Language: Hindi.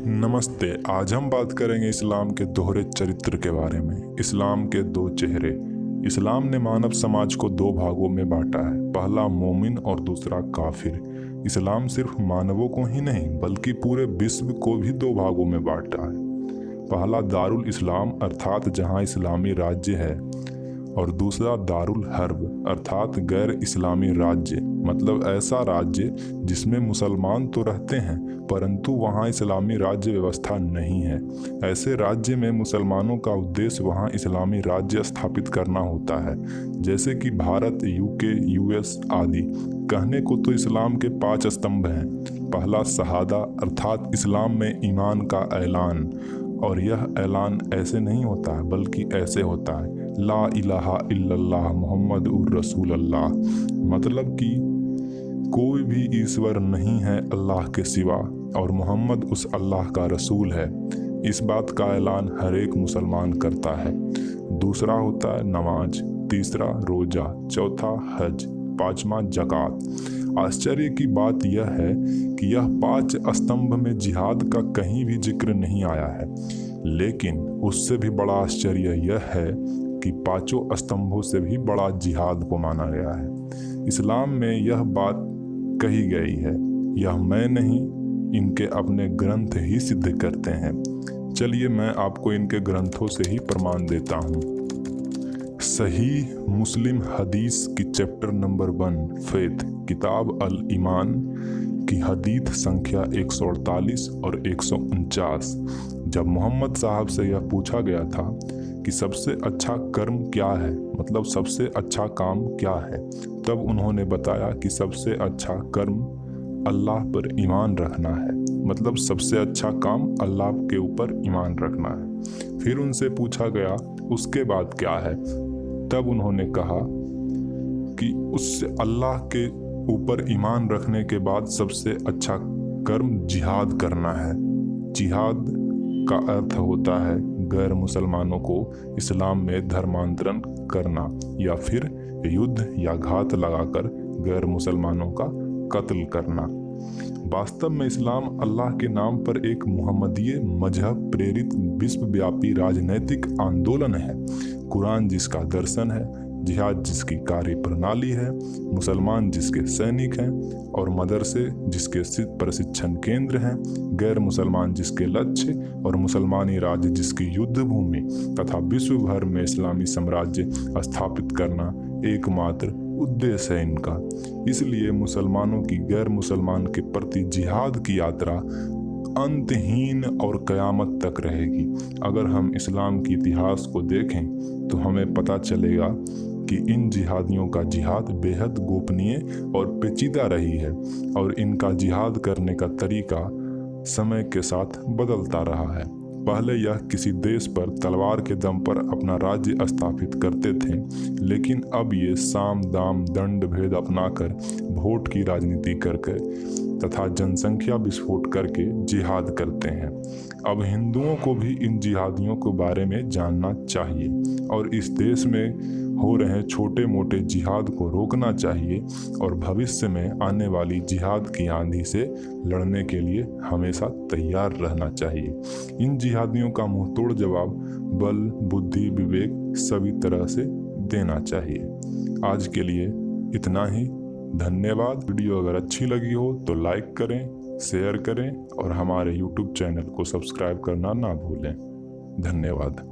नमस्ते। आज हम बात करेंगे इस्लाम के दोहरे चरित्र के बारे में। इस्लाम के दो चेहरे। इस्लाम ने मानव समाज को दो भागों में बांटा है, पहला मोमिन और दूसरा काफिर। इस्लाम सिर्फ मानवों को ही नहीं बल्कि पूरे विश्व को भी दो भागों में बांटा है। पहला दारुल इस्लाम अर्थात जहाँ इस्लामी राज्य है, और दूसरा दारुल हर्ब अर्थात गैर इस्लामी राज्य, मतलब ऐसा राज्य जिसमें मुसलमान तो रहते हैं परंतु वहाँ इस्लामी राज्य व्यवस्था नहीं है। ऐसे राज्य में मुसलमानों का उद्देश्य वहाँ इस्लामी राज्य स्थापित करना होता है, जैसे कि भारत, यूके, यूएस आदि। कहने को तो इस्लाम के 5 स्तंभ हैं। पहला शहादा अर्थात इस्लाम में ईमान का ऐलान, और यह ऐलान ऐसे नहीं होता है बल्कि ऐसे होता है, ला इलाहा इल्लल्लाह मुहम्मदुर रसूलुल्लाह, मतलब कि कोई भी ईश्वर नहीं है अल्लाह के सिवा और मोहम्मद उस अल्लाह का रसूल है। इस बात का ऐलान हर एक मुसलमान करता है। दूसरा होता है नमाज, तीसरा रोजा, चौथा हज, पांचवा ज़कात। आश्चर्य की बात यह है कि यह 5 स्तंभ में जिहाद का कहीं भी जिक्र नहीं आया है, लेकिन उससे भी बड़ा आश्चर्य यह है कि 5 स्तंभों से भी बड़ा जिहाद को माना गया है। इस्लाम में यह बात कही गई है, यह मैं नहीं, इनके अपने ग्रंथ ही सिद्ध करते हैं। चलिए मैं आपको इनके ग्रंथों से ही प्रमाण देता हूँ। सही मुस्लिम हदीस की चैप्टर नंबर 1 फेथ, किताब अल ईमान की हदीथ संख्या 148 और 149। जब मोहम्मद साहब से यह पूछा गया था कि सबसे अच्छा कर्म क्या है, मतलब सबसे अच्छा काम क्या है, तब उन्होंने बताया कि सबसे अच्छा कर्म अल्लाह पर ईमान रखना है, मतलब सबसे अच्छा काम अल्लाह के ऊपर ईमान रखना है। फिर उनसे पूछा गया उसके बाद क्या है, तब उन्होंने कहा कि उससे अल्लाह के ऊपर ईमान रखने के बाद सबसे अच्छा कर्म जिहाद करना है। जिहाद का अर्थ होता है गैर मुसलमानों को इस्लाम में धर्मांतरण करना या फिर युद्ध या घात लगाकर गैर मुसलमानों का कत्ल करना। वास्तव में इस्लाम अल्लाह के नाम पर एक मुहम्मदीय मजहब प्रेरित विश्वव्यापी राजनैतिक आंदोलन है। कुरान जिसका दर्शन है, जिहाद जिसकी कार्य प्रणाली है, मुसलमान जिसके सैनिक हैं और मदरसे जिसके प्रशिक्षण केंद्र हैं, गैर मुसलमान जिसके लक्ष्य और मुसलमानी राज्य जिसकी युद्ध भूमि तथा विश्व भर में इस्लामी साम्राज्य स्थापित करना एकमात्र उद्देश्य है इनका। इसलिए मुसलमानों की गैर मुसलमान के प्रति जिहाद की यात्रा अंतहीन और क़यामत तक रहेगी। अगर हम इस्लाम के इतिहास को देखें तो हमें पता चलेगा कि इन जिहादियों का जिहाद बेहद गोपनीय और पेचीदा रही है और इनका जिहाद करने का तरीका समय के साथ बदलता रहा है। पहले यह किसी देश पर तलवार के दम पर अपना राज्य स्थापित करते थे, लेकिन अब ये साम दाम दंड भेद अपनाकर वोट की राजनीति करके तथा जनसंख्या विस्फोट करके जिहाद करते हैं। अब हिंदुओं को भी इन जिहादियों के बारे में जानना चाहिए और इस देश में हो रहे छोटे मोटे जिहाद को रोकना चाहिए और भविष्य में आने वाली जिहाद की आंधी से लड़ने के लिए हमेशा तैयार रहना चाहिए। इन जिहादियों का मुंहतोड़ जवाब बल, बुद्धि, विवेक सभी तरह से देना चाहिए। आज के लिए इतना ही। धन्यवाद। वीडियो अगर अच्छी लगी हो तो लाइक करें, शेयर करें और हमारे YouTube चैनल को सब्सक्राइब करना ना भूलें। धन्यवाद।